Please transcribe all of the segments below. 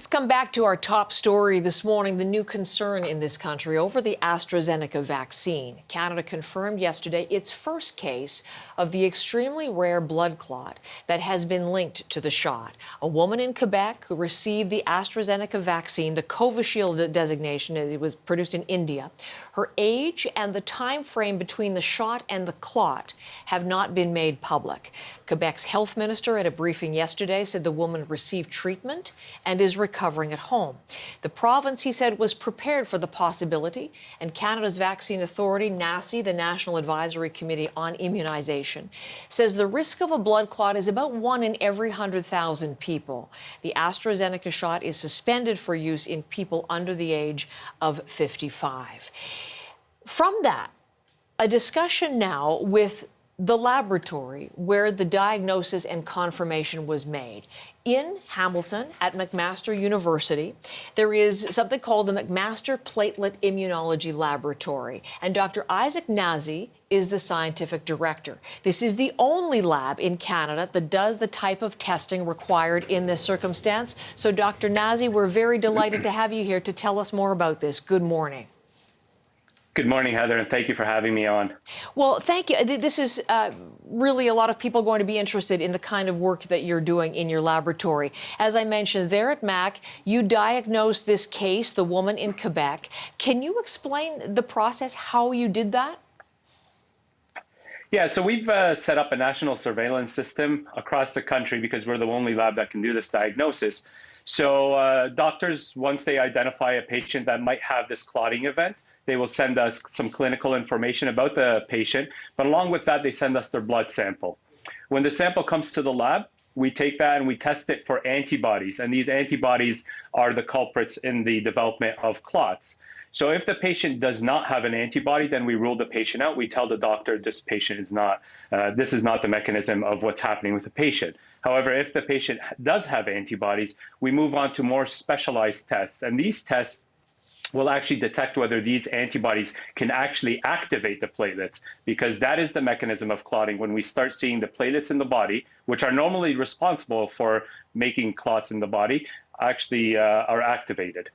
Let's come back to our top story this morning, the new concern in this country over the AstraZeneca vaccine. Canada confirmed yesterday its first case of the extremely rare blood clot that has been linked to the shot. A woman in Quebec who received the AstraZeneca vaccine, the Covishield designation, it was produced in India. Her age and the time frame between the shot and the clot have not been made public. Quebec's health minister at a briefing yesterday said the woman received treatment and is recovering at home. The province, he said, was prepared for the possibility, and Canada's vaccine authority, NACI, the National Advisory Committee on Immunization, says the risk of a blood clot is about 1 in every 100,000 people. The AstraZeneca shot is suspended for use in people under the age of 55. From that, a discussion now with the laboratory where the diagnosis and confirmation was made. In Hamilton at McMaster University, there is something called the McMaster Platelet Immunology Laboratory, and Dr. Ishac Nazy is the scientific director. This is the only lab in Canada that does the type of testing required in this circumstance. So, Dr. Nazy, we're very delighted to have you here to tell us more about this. Good morning. Good morning, Heather, and thank you for having me on. Well, thank you. This is really a lot of people going to be interested in the kind of work that you're doing in your laboratory. As I mentioned, there at MAC, you diagnosed this case, the woman in Quebec. Can you explain the process, how you did that? Yeah, so we've set up a national surveillance system across the country because we're the only lab that can do this diagnosis. So doctors, once they identify a patient that might have this clotting event, they will send us some clinical information about the patient, but along with that, they send us their blood sample. When the sample comes to the lab, we take that and we test it for antibodies, and these antibodies are the culprits in the development of clots. So if the patient does not have an antibody, then we rule the patient out. We tell the doctor this patient is not, this is not the mechanism of what's happening with the patient. However, if the patient does have antibodies, we move on to more specialized tests, and these tests will actually detect whether these antibodies can actually activate the platelets, because that is the mechanism of clotting. When we start seeing the platelets in the body, which are normally responsible for making clots in the body, actually are activated.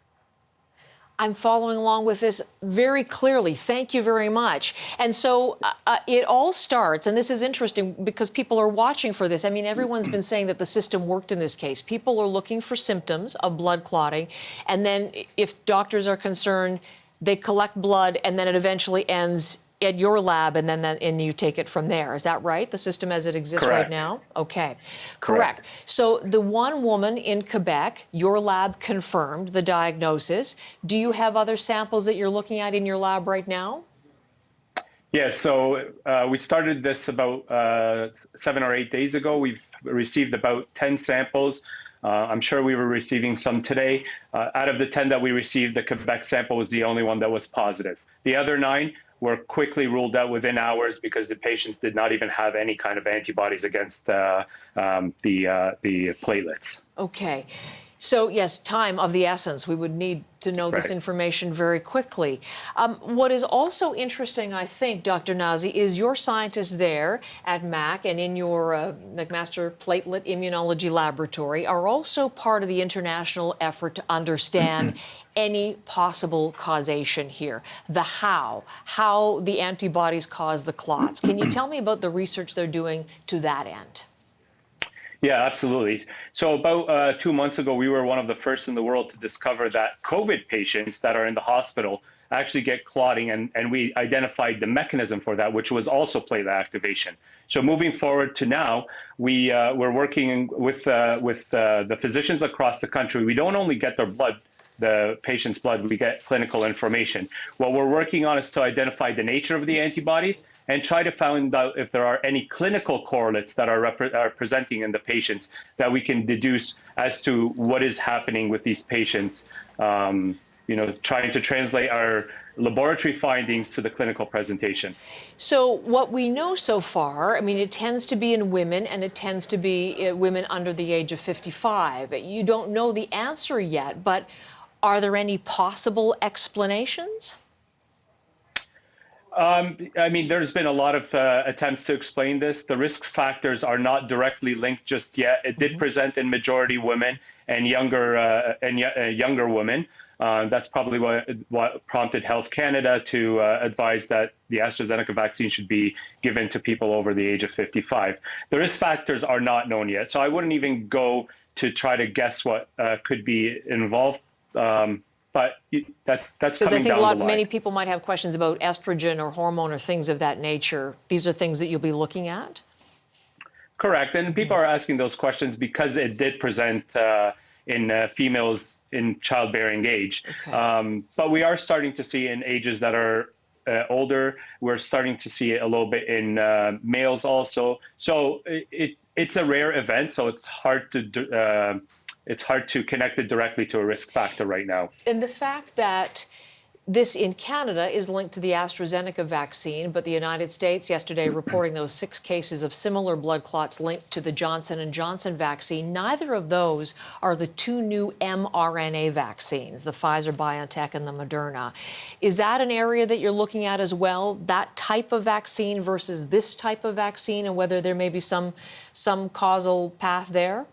I'm following along with this very clearly. Thank you very much. And so it all starts, and this is interesting because people are watching for this. I mean, everyone's been saying that the system worked in this case. People are looking for symptoms of blood clotting, and then if doctors are concerned, they collect blood, and then it eventually ends at your lab, and then you take it from there. Is that right? The system as it exists Correct. right now? Okay. Correct. So the one woman in Quebec, your lab confirmed the diagnosis. Do you have other samples that you're looking at in your lab right now? Yes, so we started this about 7 or 8 days ago. We've received about 10 samples. I'm sure we were receiving some today. Out of the 10 that we received, the Quebec sample was the only one that was positive. The other 9 were quickly ruled out within hours because the patients did not even have any kind of antibodies against the platelets. Okay. So, yes, time of the essence. We would need to know this information very quickly. What is also interesting, I think, Dr. Nazy, is your scientists there at MAC and in your McMaster Platelet Immunology Laboratory are also part of the international effort to understand any possible causation here, the how the antibodies cause the clots. Can you tell me about the research they're doing to that end? Yeah, absolutely. So about 2 months ago, we were one of the first in the world to discover that COVID patients that are in the hospital actually get clotting, and we identified the mechanism for that, which was also platelet activation. So moving forward to now, we're working with the physicians across the country. We don't only get their blood, the patient's blood, we get clinical information. What we're working on is to identify the nature of the antibodies and try to find out if there are any clinical correlates that are presenting in the patients that we can deduce as to what is happening with these patients, trying to translate our laboratory findings to the clinical presentation. So what we know so far, I mean, it tends to be in women, and it tends to be women under the age of 55. You don't know the answer yet, but are there any possible explanations? I mean, there's been a lot of attempts to explain this. The risk factors are not directly linked just yet. It did present in majority women, and younger women. That's probably what prompted Health Canada to advise that the AstraZeneca vaccine should be given to people over the age of 55. The risk factors are not known yet, so I wouldn't even go to try to guess what could be involved. But that's because I think down the line. many people might have questions about estrogen or hormone or things of that nature. These are things that you'll be looking at? Correct. And people are asking those questions because it did present in females in childbearing age. Okay. But we are starting to see in ages that are older, we're starting to see it a little bit in males also. So it's a rare event, so it's hard to connect it directly to a risk factor right now. And the fact that this in Canada is linked to the AstraZeneca vaccine, but the United States yesterday reporting those 6 cases of similar blood clots linked to the Johnson & Johnson vaccine. Neither of those are the 2 new mRNA vaccines, the Pfizer-BioNTech and the Moderna. Is that an area that you're looking at as well, that type of vaccine versus this type of vaccine, and whether there may be some causal path there?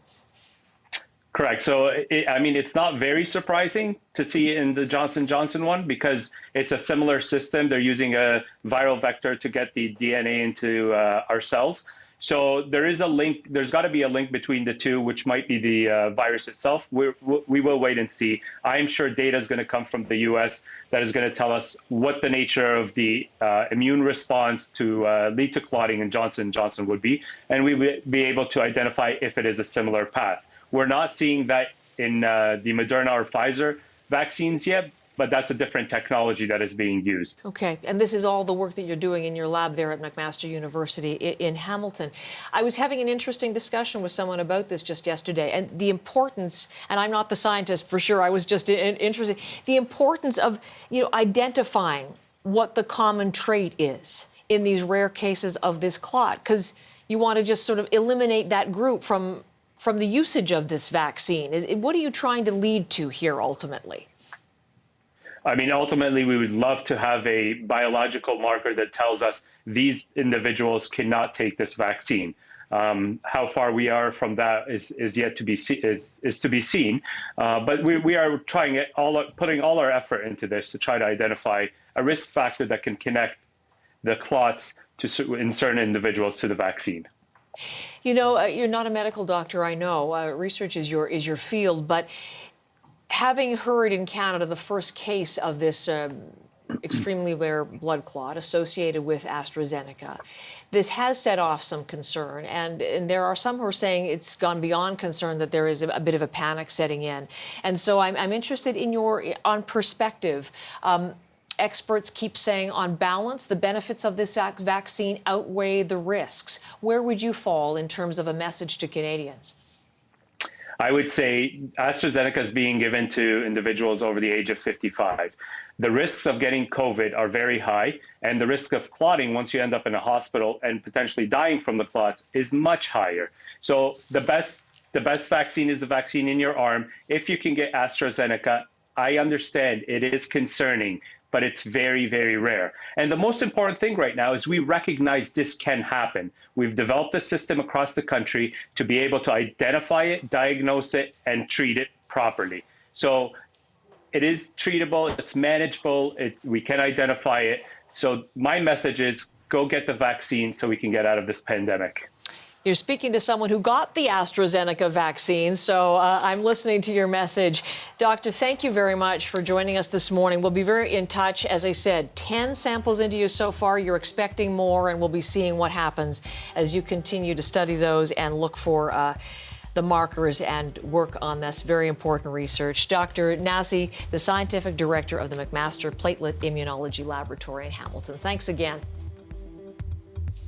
Correct. So, it's not very surprising to see it in the Johnson & Johnson one because it's a similar system. They're using a viral vector to get the DNA into our cells. So there is a link. There's got to be a link between the two, which might be the virus itself. We will wait and see. I'm sure data is going to come from the U.S. that is going to tell us what the nature of the immune response to lead to clotting in Johnson & Johnson would be, and we will be able to identify if it is a similar path. We're not seeing that in the Moderna or Pfizer vaccines yet, but that's a different technology that is being used. Okay, and this is all the work that you're doing in your lab there at McMaster University in Hamilton. I was having an interesting discussion with someone about this just yesterday, and the importance, and I'm not the scientist for sure, I was just interested, the importance of identifying what the common trait is in these rare cases of this clot, because you want to just sort of eliminate that group from the usage of this vaccine. What are you trying to lead to here ultimately? Ultimately, we would love to have a biological marker that tells us these individuals cannot take this vaccine. How far we are from that is yet to be to be seen. But we are trying it putting all our effort into this to try to identify a risk factor that can connect the clots in certain individuals to the vaccine. You're not a medical doctor, I know. Research is your field, but having heard in Canada the first case of this extremely rare blood clot associated with AstraZeneca, this has set off some concern, and there are some who are saying it's gone beyond concern, that there is a bit of a panic setting in. And so I'm interested in on perspective. Experts keep saying, on balance, the benefits of this vaccine outweigh the risks. Where would you fall in terms of a message to Canadians? I would say AstraZeneca is being given to individuals over the age of 55. The risks of getting COVID are very high, and the risk of clotting once you end up in a hospital and potentially dying from the clots is much higher. So the best vaccine is the vaccine in your arm. If you can get AstraZeneca, I understand it is concerning, but it's very, very rare. And the most important thing right now is we recognize this can happen. We've developed a system across the country to be able to identify it, diagnose it, and treat it properly. So it is treatable, it's manageable, we can identify it. So my message is go get the vaccine so we can get out of this pandemic. You're speaking to someone who got the AstraZeneca vaccine, so I'm listening to your message. Doctor, thank you very much for joining us this morning. We'll be very in touch. As I said, 10 samples into you so far. You're expecting more, and we'll be seeing what happens as you continue to study those and look for the markers and work on this very important research. Dr. Nazy, the scientific director of the McMaster Platelet Immunology Laboratory in Hamilton. Thanks again.